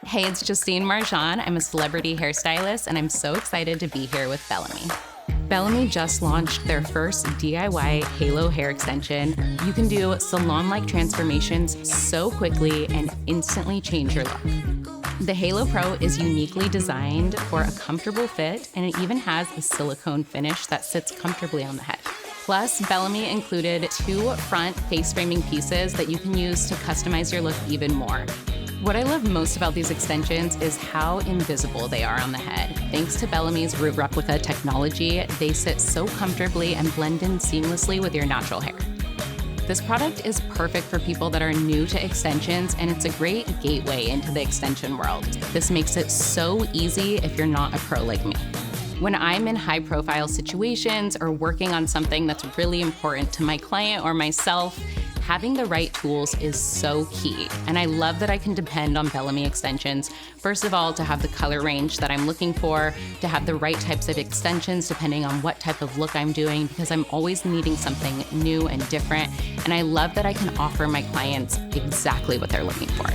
Hey, it's Justine Marjan. I'm a celebrity hairstylist, and I'm so excited to be here with Bellami. Bellami just launched their first DIY Halo hair extension. You can do salon-like transformations so quickly and instantly change your look. The Halo Pro is uniquely designed for a comfortable fit, and it even has a silicone finish that sits comfortably on the head. Plus, Bellami included 2 front face framing pieces that you can use to customize your look even more. What I love most about these extensions is how invisible they are on the head. Thanks to Bellami's RootReplica Technology, they sit so comfortably and blend in seamlessly with your natural hair. This product is perfect for people that are new to extensions, and it's a great gateway into the extension world. This makes it so easy if you're not a pro like me. When I'm in high-profile situations or working on something that's really important to my client or myself, having the right tools is so key, and I love that I can depend on Bellami extensions. First of all, to have the color range that I'm looking for, to have the right types of extensions depending on what type of look I'm doing, because I'm always needing something new and different, and I love that I can offer my clients exactly what they're looking for.